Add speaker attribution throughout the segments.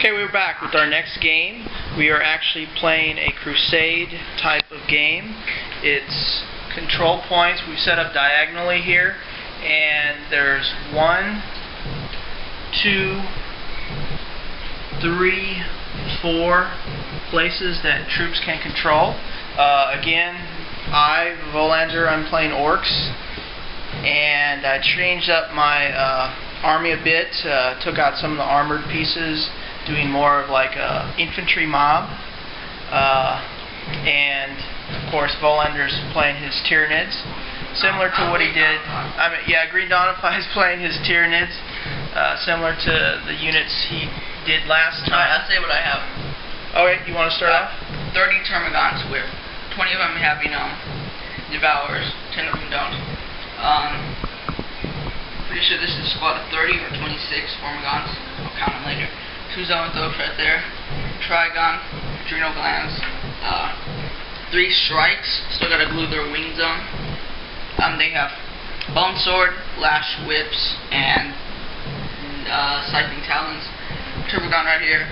Speaker 1: Okay, we're back with our next game. We are actually playing a Crusade type of game. It's control points. We've set up diagonally here, and there's 1, 2, 3, 4 places that troops can control. Again, Volander, I'm playing Orks, and I changed up my army a bit, took out some of the armored pieces, doing more of like a infantry mob, and of course Volander's playing his Tyranids, similar to what he did. Greendawnify is playing his Tyranids, similar to the units he did last time.
Speaker 2: Alright, I'll say what I have.
Speaker 1: Okay, you want to start off?
Speaker 2: 30 Termagants with 20 of them having Devourers, 10 of them don't. Pretty sure this is a squad of 30 or 26 Formagants. I'll count them later. 2 Zoanthropes right there. Trigon, adrenal glands. 3 Shrikes, still gotta glue their wings on. They have Bone Sword, Lash Whips, and Scything Talons. Termagon right here.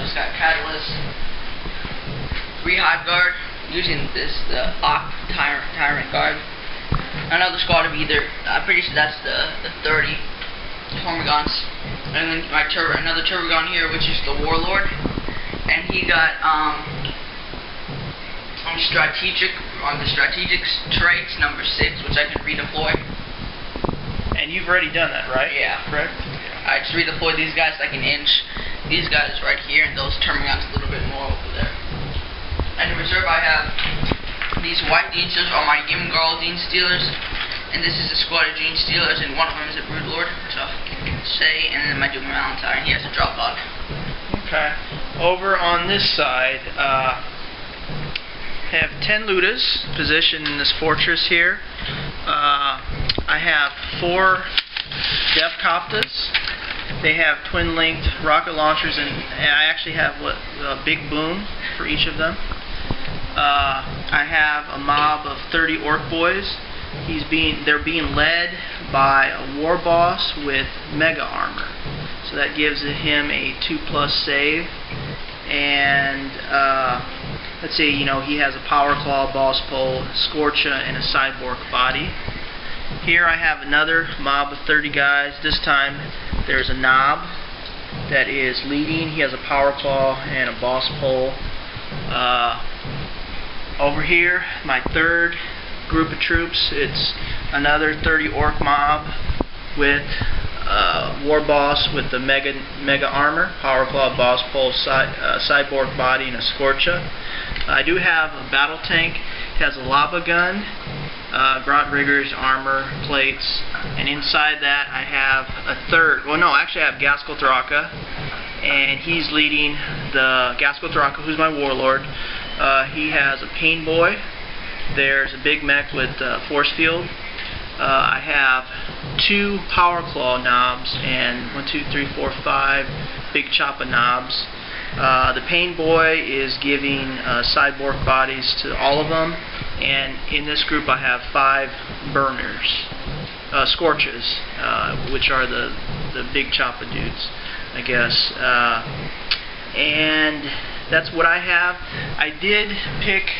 Speaker 2: Just got Catalyst. 3 Hive Guard, using this, the Tyrant Guard. Another squad of either, I'm pretty sure that's the 30 Tormagants. And then my another Turbogon here, which is the Warlord. And he got on the strategic traits number 6, which I can redeploy.
Speaker 1: And you've already done that, right?
Speaker 2: Yeah.
Speaker 1: Correct?
Speaker 2: I just redeployed these guys like an inch. These guys right here, and those Termagants a little bit more over there. And in reserve I have these white Gene Stealers are my Gimgarl Gene Stealers, and this is a squad of Gene Stealers, and one of them is a Broodlord, to say, and then my Doom Valentine, he has a drop log.
Speaker 1: Okay. Over on this side, I have 10 Ludas positioned in this fortress here. I have 4 Devkoptas. They have twin-linked rocket launchers, and I actually have a big boom for each of them. I have a mob of 30 Ork boys. They're being led by a war boss with mega armor, so that gives him a 2+ save. And let's see, he has a power claw, boss pole, Scorcha, and a cyborg body. Here I have another mob of 30 guys. This time there's a Nob that is leading. He has a power claw and a boss pole. Over here, my third group of troops, it's another 30 Ork mob with war boss with the mega armor, power claw, boss pole, cyborg body, and a Scorcha. I do have a battle tank. It has a lava gun, Grot-Riggers, armor, plates, and inside that I have a third, actually I have Gaskell Thraka, and he's leading the Gaskell Thraka, who's my warlord. He has a Pain Boy. There's a big mech with force field. I have 2 power claw knobs and 1, 2, 3, 4, 5 big choppa knobs. The Pain Boy is giving cyborg bodies to all of them, and in this group I have 5 burners, Scorches, which are the big choppa dudes, I guess. And that's what I have. I did pick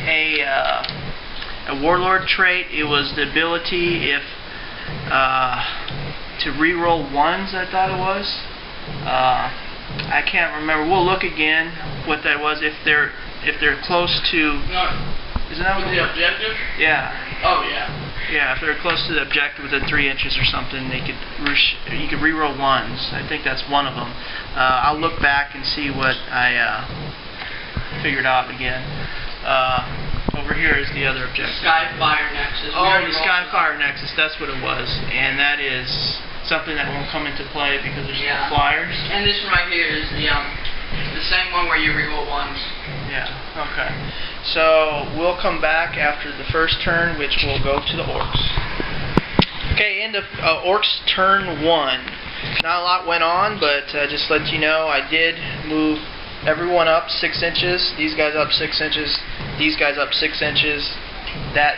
Speaker 1: a warlord trait. It was the ability to reroll 1s, I thought it was. I can't remember. We'll look again what that was. If they're close to.
Speaker 2: No.
Speaker 1: Isn't that what
Speaker 2: the objective?
Speaker 1: Yeah.
Speaker 2: Oh yeah.
Speaker 1: Yeah, if they're close to the objective within 3 inches or something, you could reroll 1s. I think that's one of them. I'll look back and see what I figured out again. Over here is the other objective.
Speaker 2: Skyfire Nexus.
Speaker 1: Oh, the Skyfire Nexus. That's what it was, and that is something that won't come into play because there's no flyers.
Speaker 2: And this one right here is the same one where you reroll 1s.
Speaker 1: Yeah. Okay. So we'll come back after the first turn, which will go to the Orks. Okay, end of Orks turn 1. Not a lot went on, but just to let you know, I did move everyone up 6 inches. These guys up 6 inches. These guys up 6 inches. That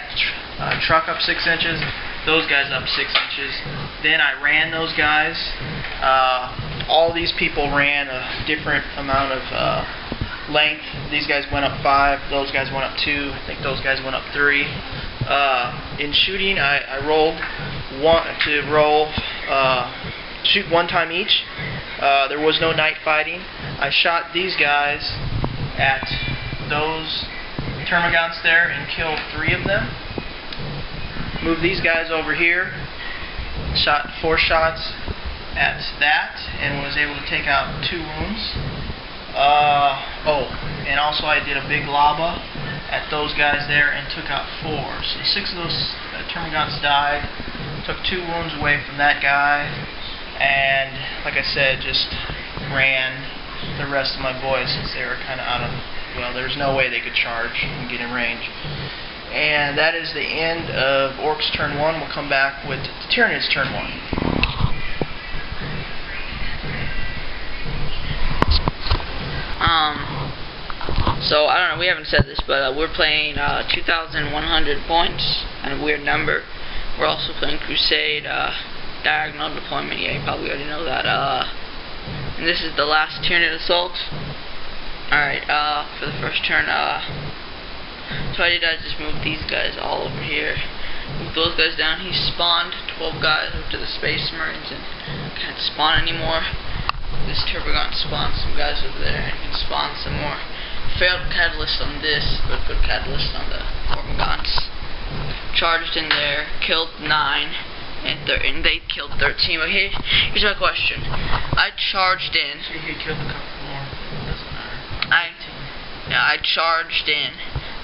Speaker 1: truck up 6 inches. Those guys up 6 inches. Then I ran those guys all these people ran a different amount of length. These guys went up 5, those guys went up 2, I think those guys went up 3. In shooting, I rolled shoot 1 time each. There was no night fighting. I shot these guys at those termagants there and killed 3 of them. Moved these guys over here, shot 4 shots at that, and was able to take out 2 wounds. And also I did a big lava at those guys there and took out 4. So 6 of those termagants died. Took 2 wounds away from that guy, and like I said, just ran the rest of my boys since they were kind of out of, well, there's no way they could charge and get in range. And that is the end of Orks turn 1. We'll come back with the Tyranids turn 1.
Speaker 2: So I don't know, we haven't said this, but we're playing 2,100 points and a weird number. We're also playing Crusade, diagonal deployment. Yeah, you probably already know that. And this is the last Tyranid assault. Alright, for the first turn, so I just moved these guys all over here. Moved those guys down. He spawned 12 guys up to the Space Marines and can't spawn anymore. This Turbogant spawned some guys over there and can spawn some more. Failed catalyst on this, but good catalyst on the Turbogants. Charged in there, killed 9, and they killed 13. But here's my question. I charged in.
Speaker 1: So he killed a couple more. Doesn't matter.
Speaker 2: I charged in.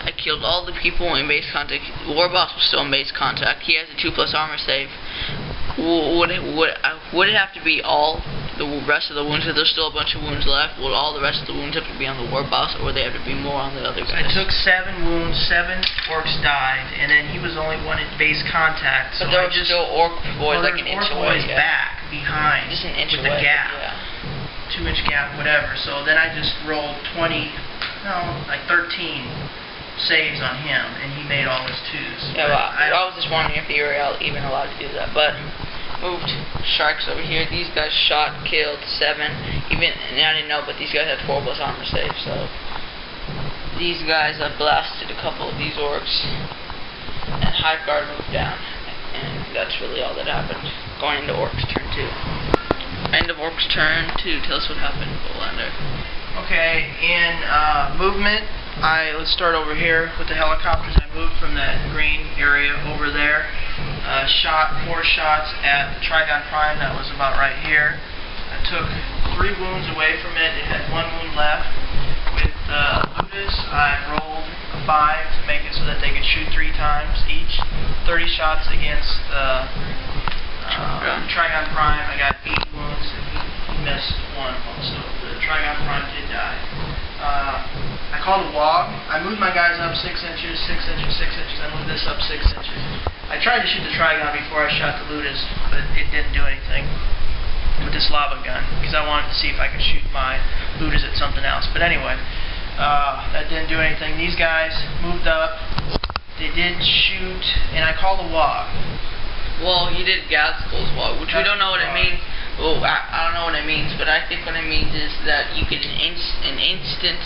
Speaker 2: I killed all the people in base contact. Warboss was still in base contact. He has a 2+ armor save. Would it have to be all the rest of the wounds? If there's still a bunch of wounds left, would all the rest of the wounds have to be on the Warboss, or would they have to be more on the other guys?
Speaker 1: I took 7 wounds, 7 orcs died, and then he was the only one in base contact. So
Speaker 2: but there were still orc boys like an inch away.
Speaker 1: Orc boys back behind,
Speaker 2: just an inch
Speaker 1: with
Speaker 2: away,
Speaker 1: the gap,
Speaker 2: yeah.
Speaker 1: 2-inch gap, whatever. So then I just rolled 13 saves on him, and he made all his 2s.
Speaker 2: Yeah, well, I was just wondering if you were even allowed to do that, but. Moved sharks over here. These guys shot, killed 7. Even, and I didn't know, but these guys had 4+ armor save. So these guys blasted a couple of these orcs, and Hive Guard moved down, and that's really all that happened. Going into Orks turn 2. End of Orks turn 2. Tell us what happened, Bolander.
Speaker 1: Okay, in movement, let's start over here with the helicopters. I moved from that green area over there. Shot 4 shots at the Trigon Prime. That was about right here. I took 3 wounds away from it. It had 1 wound left. With Ludus, I rolled a 5 to make it so that they could shoot 3 times each. 30 shots against Trigon Prime. I got 8 wounds, and he missed 1 of them. So the Trigon Prime did die. I called a wog. I moved my guys up 6 inches, 6 inches, 6 inches. I moved this up 6 inches. I tried to shoot the Trigon before I shot the Ludus, but it didn't do anything with this lava gun, because I wanted to see if I could shoot my Ludus at something else. But anyway, that didn't do anything. These guys moved up. They did shoot, and I called a wog.
Speaker 2: Well, you did Gaskell's wog, which we don't know what it means. Well, I don't know what it means, but I think what it means is that you get an instant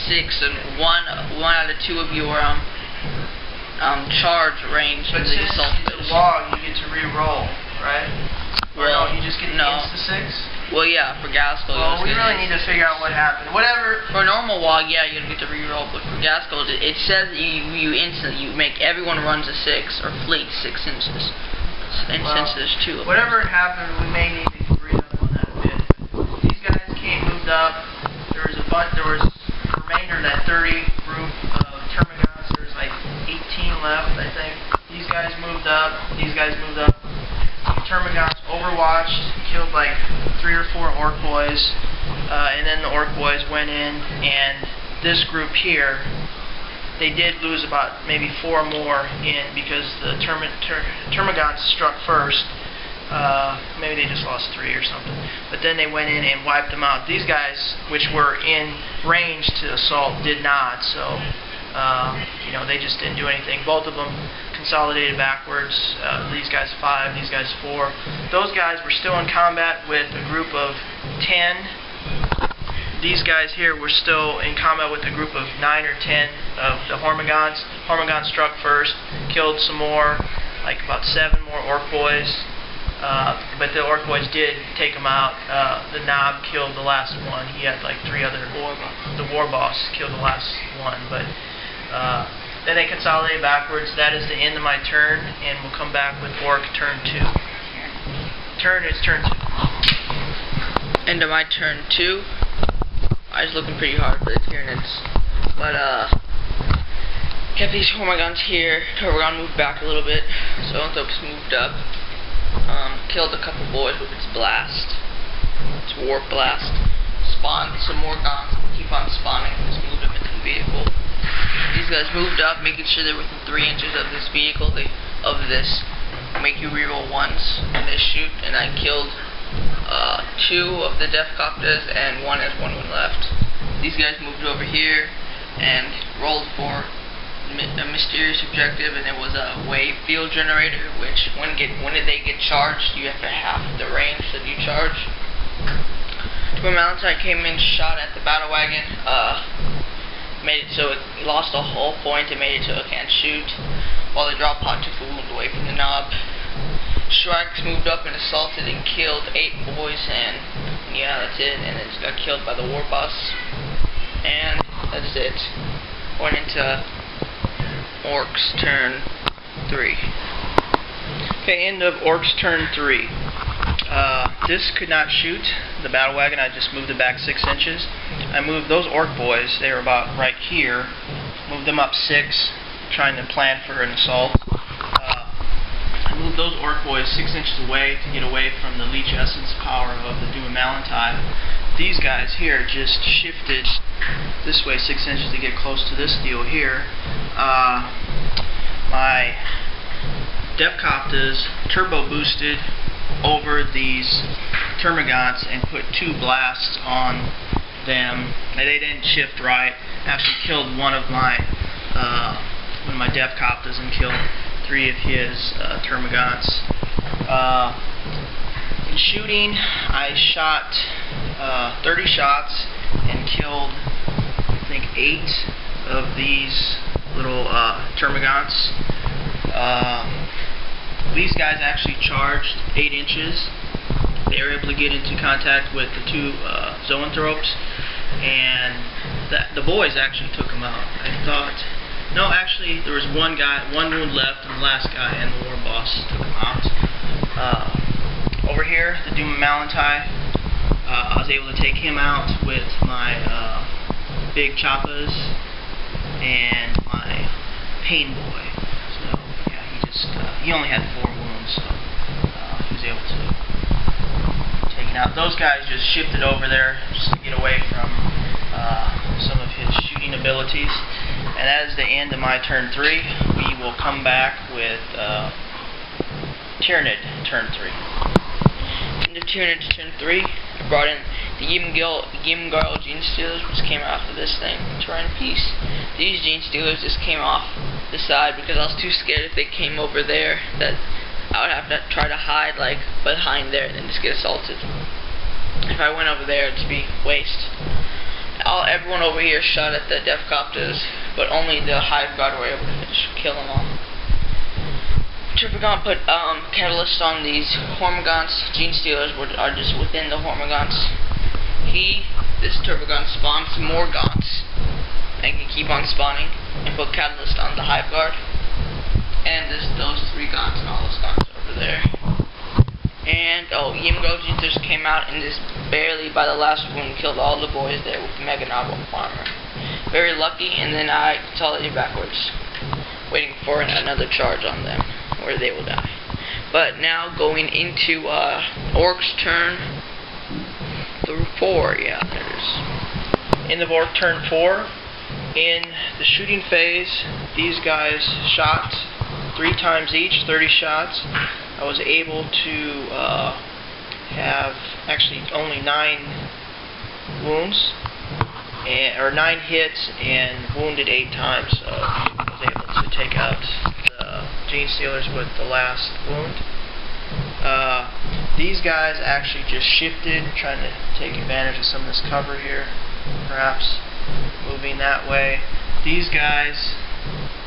Speaker 2: 6 and one out of 2 of your charge range for the assault.
Speaker 1: But since it's a wog, you get to re-roll, right? Or no, you just get the insta-6?
Speaker 2: Well, yeah, for Gaskell.
Speaker 1: Well, we really need to figure out what happened. Whatever.
Speaker 2: For a normal wog, yeah, you get to re-roll, but for Gaskell, it says you instantly, you make everyone runs a 6, or fleet 6 inches. And since there's 2 of them.
Speaker 1: Whatever happened, we may need to read up on that a bit. These guys moved up. There was a remainder of that 30 group of termagants. There's like 18 left, I think. These guys moved up. These guys moved up. Termagants overwatched, killed like 3 or 4 orc boys, and then the orc boys went in, and this group here, they did lose about maybe 4 more in, because the termagants struck first. Maybe they just lost 3 or something. But then they went in and wiped them out. These guys, which were in range to assault, did not. So, they just didn't do anything. Both of them consolidated backwards. These guys 5, these guys 4. Those guys were still in combat with a group of 10, these guys here were still in combat with a group of 9 or 10 of the Hormagaunts. Hormagaun struck first, killed some more, like about 7 more Ork boys. But the Ork boys did take them out. The Nob killed the last one. He had like 3 other. The War Boss killed the last one. But then they consolidated backwards. That is the end of my turn, and we'll come back with Ork turn 2. It's turn 2.
Speaker 2: End of my turn 2. I was looking pretty hard for the Tyranids, but kept these Hormagauns here. Turbogon moved back a little bit, so Onthop's moved up. Killed a couple boys with its blast. Its warp blast. Spawned some more Gons. Keep on spawning. Just moved them into the vehicle. These guys moved up, making sure they're within 3 inches of this vehicle. Of this make you reroll ones when they shoot, and I killed 2 of the Deathcopters and 1 has 1 wound left. These guys moved over here and rolled for a mysterious objective, and it was a wave field generator, which when they get charged, you have to half the range that you charge. To mounts, I came in, shot at the battle wagon, made it so it lost a whole point and made it so it can't shoot, while the drop pod took a wound away from the Nob. Shrikes moved up and assaulted and killed 8 boys, and yeah, that's it, and it just got killed by the War Boss. And that's it. Went into Orks turn 3. Okay, end of Orks turn 3. This could not shoot the battle wagon. I just moved it back 6 inches. I moved those Ork boys, they were about right here, moved them up 6, trying to plan for an assault. I moved those Ork boys 6 inches away to get away from the leech essence power of the Dumalantai. These guys here just shifted this way 6 inches to get close to this deal here. My Deathcopters turbo boosted over these Termagants and put 2 blasts on them. They didn't shift right. Actually killed one of my Deathcopters and killed 3 of his Termagants. In shooting, I shot 30 shots and killed, I think, 8 of these little Termagants. These guys actually charged 8 inches. They were able to get into contact with the 2 zoanthropes, and the boys actually took them out. I thought, no, actually there was one wound left, and the last guy and the War Boss took him out. Over here, the Dumalantai, I was able to take him out with my big choppas and my pain boy. So yeah, he only had 4 wounds, so he was able to take it out. Those guys just shifted over there just to get away from some of his shooting abilities. And that is the end of my turn 3. We will come back with Tyranid turn 3. Into Tyranid turn 3, I brought in the Ymgarl Gene Stealers, which came off of this thing to run in peace. These Gene Stealers just came off the side because I was too scared if they came over there that I would have to try to hide like behind there and then just get assaulted. If I went over there, it'd be waste. Everyone over here shot at the Deathcopters, but only the Hive Guard were able to kill them all. Turbogon put catalyst on these Hormagaunts. Gene Stealers are just within the Hormagaunts. This Turbogon spawned some more Gaunts and can keep on spawning and put catalyst on the Hive Guard. And those 3 Gaunts and all those Gaunts over there. And Ymgarl Gene Stealers came out and just barely by the last wound killed all the boys there with the Mega Novel armor. Very lucky, and then I consolidated backwards, waiting for another charge on them, where they will die. But now going into Orks turn 4, yeah, there it is. End of Ork turn 4. In the shooting phase, these guys shot 3 times each, 30 shots. I was able to have actually only 9 wounds, or 9 hits, and wounded 8 times. So I was able to take out the Gene Stealers with the last wound.
Speaker 1: These guys actually just shifted, trying to take advantage of some of this cover here, perhaps moving that way. These guys,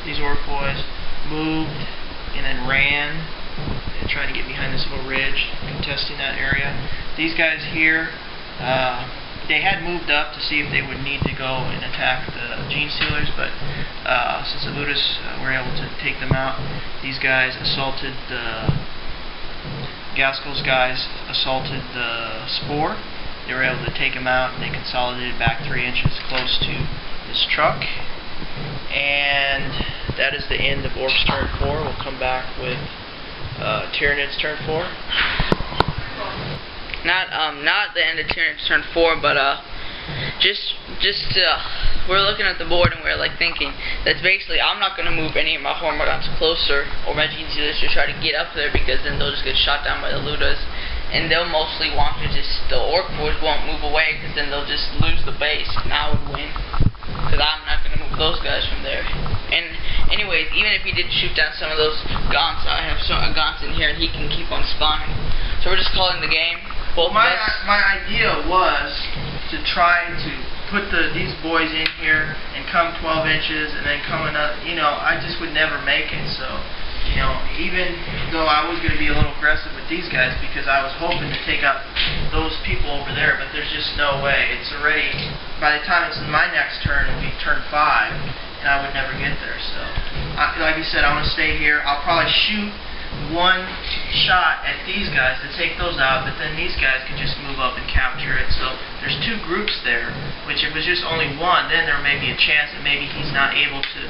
Speaker 1: these orc boys, moved and then ran and tried to get behind this little ridge, contesting that area. These guys here, they had moved up to see if they would need to go and attack the Gene Stealers, but since the Ludas were able to take them out, these guys assaulted the Gaskell's guys assaulted the Spore. They were able to take him out, and they consolidated back 3 inches close to this truck. And that is the end of Orcs turn 4. We'll come back with Tyranids turn 4.
Speaker 2: Not the end of Tyranids turn 4, but we're looking at the board and we're like thinking that's basically I'm not gonna move any of my Hormagaunts closer or my Gene Stealers to try to get up there, because then they'll just get shot down by the Ludas, and they'll mostly want to the Orc boys won't move away, because then they'll just lose the base and I would win, because I'm not gonna move those guys from there. And anyways, even if he did shoot down some of those Gaunts, I have some Gaunts in here and he can keep on spawning. So we're just calling the game. Both
Speaker 1: my idea was to try to put these boys in here and come 12 inches and then come another, I just would never make it. So, even though I was going to be a little aggressive with these guys, because I was hoping to take out those people over there, but there's just no way. It's already, by the time it's my next turn, it'll be turn 5, and I would never get there. So, like you said, I'm going to stay here. I'll probably shoot one shot at these guys to take those out, but then these guys can just move up and capture it. So there's 2 groups there, which if it was just only one, then there may be a chance that maybe he's not able to,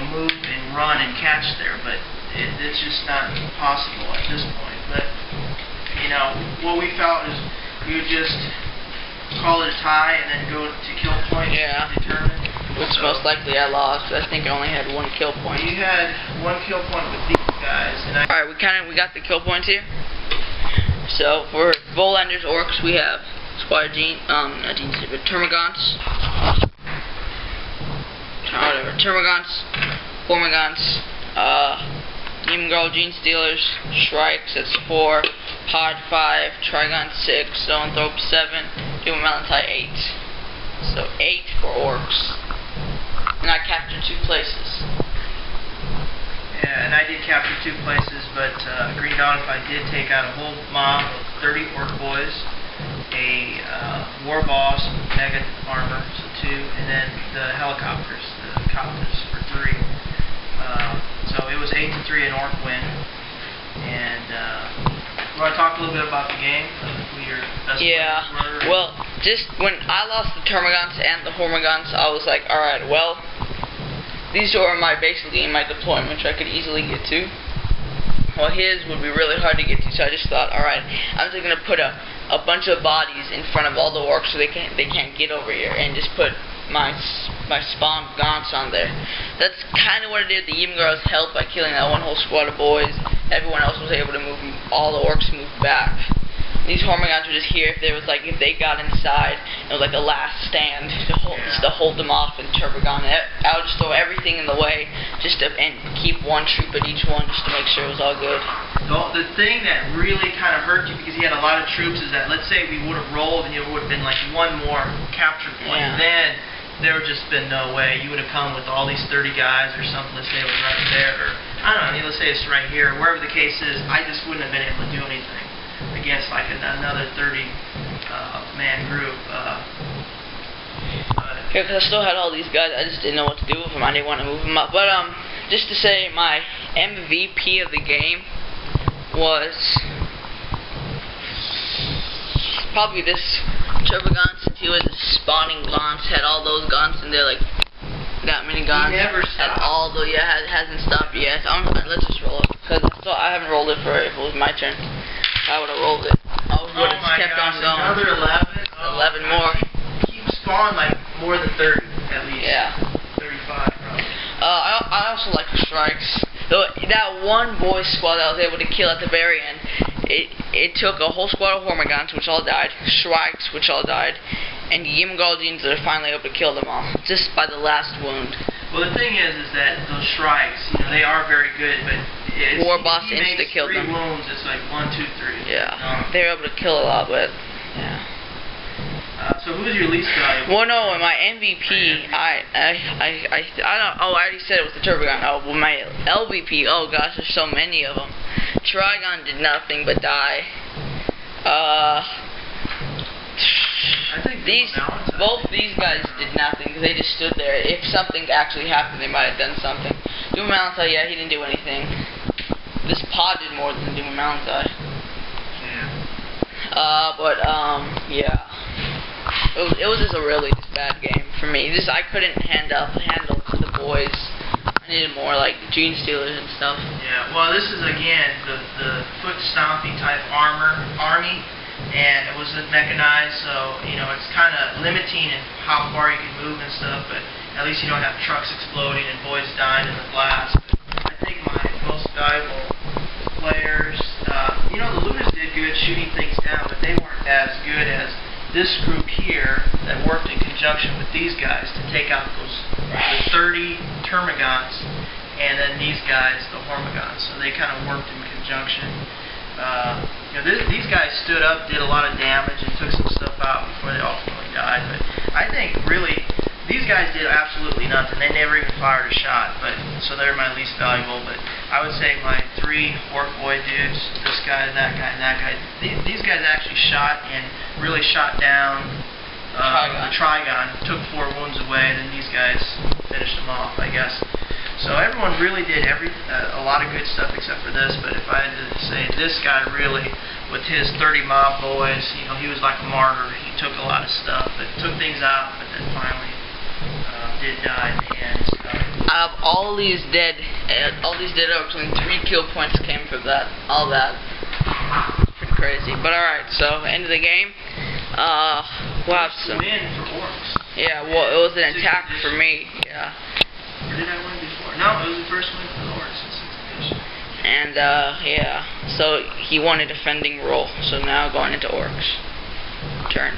Speaker 1: move and run and catch there, but it's just not possible at this point. But, what we felt is we would just call it a tie and then go to kill point.
Speaker 2: Yeah.
Speaker 1: Determine.
Speaker 2: Which most likely I lost. I think I only had 1 kill point.
Speaker 1: You had 1 kill point with these guys.
Speaker 2: Alright, we got the kill points here. So for Volenders Orcs, we have Squire Termagants, Hormagaunts, Ymgarl Gene Stealers, Shrikes, that's 4, Pod 5, Trigon 6, Zoanthrope 7, Doom Melantai 8. So 8 for Orcs. And I captured 2 places.
Speaker 1: Yeah, and I did capture 2 places, but Greendawnify did take out a whole mob of 30 Orc boys, a War Boss, Mega Armor, so 2, and then the helicopters, the Copters for 3. So it was 8-3 an Orc win. And you want to talk a little bit about the game?
Speaker 2: Yeah, well, just when I lost the Termagants and the Hormagaunts, I was like, alright, well, these are basically in my deployment, which I could easily get to. Well, his would be really hard to get to, so I just thought, alright, I'm just going to put a bunch of bodies in front of all the Orcs so they can't get over here, and just put my spawn Gaunts on there. That's kind of what it did. The Ymgarls helped by killing that one whole squad of boys. Everyone else was able to move, all the Orcs moved back. These Hormagaunts were just here if they got inside, it was like a last stand to hold them off and Turbogon. I would just throw everything in the way and keep 1 troop at each one just to make sure it was all good.
Speaker 1: The thing that really kind of hurt you, because you had a lot of troops, is that let's say we would have rolled and it would have been like 1 more capture point.
Speaker 2: Yeah.
Speaker 1: Then there would just been no way. You would have come with all these 30 guys or something. Let's say it was right there, or I don't know. Let's say it's right here. Wherever the case is, I just wouldn't have been able to do anything against like another 30-man group.
Speaker 2: Yeah, because I still had all these guys. I just didn't know what to do with them. I didn't want to move them up. But just to say, my MVP of the game was probably this Turbogon, since he was spawning Gaunts, had all those Gaunts in there, like that many Gaunts.
Speaker 1: He never stopped.
Speaker 2: Had all the hasn't stopped yet. Let's just roll it, because I haven't rolled it if it was my turn. I would have rolled it. I would have just kept on going.
Speaker 1: Another 11.
Speaker 2: 11 more.
Speaker 1: You spawned like more than 30 at least.
Speaker 2: Yeah.
Speaker 1: 35 probably.
Speaker 2: I also like the Shrikes. Though that one boy squad that I was able to kill at the very end, it took a whole squad of Hormagaunts, which all died, Shrikes, which all died, and Ymgarl Genes that are finally able to kill them all, just by the last wound.
Speaker 1: Well, the thing is that those Shrikes, they are very good, but
Speaker 2: War boss
Speaker 1: he makes
Speaker 2: insta-killed
Speaker 1: 3
Speaker 2: them.
Speaker 1: wounds, it's like 1, 2, 3.
Speaker 2: Yeah, they were able to kill a lot, but yeah.
Speaker 1: So who's your least valuable?
Speaker 2: Well, no, my MVP, I don't. Oh, I already said it was the turbo gun. Oh, well, my LVP. Oh gosh, there's so many of them. Trigon did nothing but die.
Speaker 1: I think
Speaker 2: both these guys did nothing because they just stood there. If something actually happened, they might have done something. Doom Mountain, yeah, he didn't do anything. This pod did more than Doom Mountain.
Speaker 1: Yeah.
Speaker 2: Yeah. It was just a really bad game for me. I couldn't handle the boys. I needed more like Gene Stealers and stuff.
Speaker 1: Yeah. Well, this is again the foot stomping type army, and it was mechanized, so it's kind of limiting in how far you can move and stuff. But at least you don't have trucks exploding and boys dying in the blast. But I think my most valuable players, the Lunas did good shooting things down, but they weren't as good as this group here that worked in conjunction with these guys to take out the 30 Termagants and then these guys, the Hormagants. So they kind of worked in conjunction. These guys stood up, did a lot of damage, and took some stuff out before they ultimately died. But I think really these guys did absolutely nothing. They never even fired a shot. So they're my least valuable. But I would say my 3 Ork boy dudes, this guy, that guy, and that guy. These guys actually shot and really shot down the Trigon, took 4 wounds away, and then these guys finished them off, I guess. So everyone really did a lot of good stuff except for this. But if I had to say this guy really, with his 30 mob boys, he was like a martyr. He took a lot of stuff, but took things out, but then finally did die in the end.
Speaker 2: Out of all these dead orcs, only 3 kill points came from that. All that. Pretty crazy. But alright, so end of the game. We'll have some.
Speaker 1: Win for Orks.
Speaker 2: Yeah, well, it was an attack for me. Yeah.
Speaker 1: Or did I win before? No, it was the first win for the Orks in 6th edition.
Speaker 2: And yeah, so he won a defending role. So now going into Orks. Turn.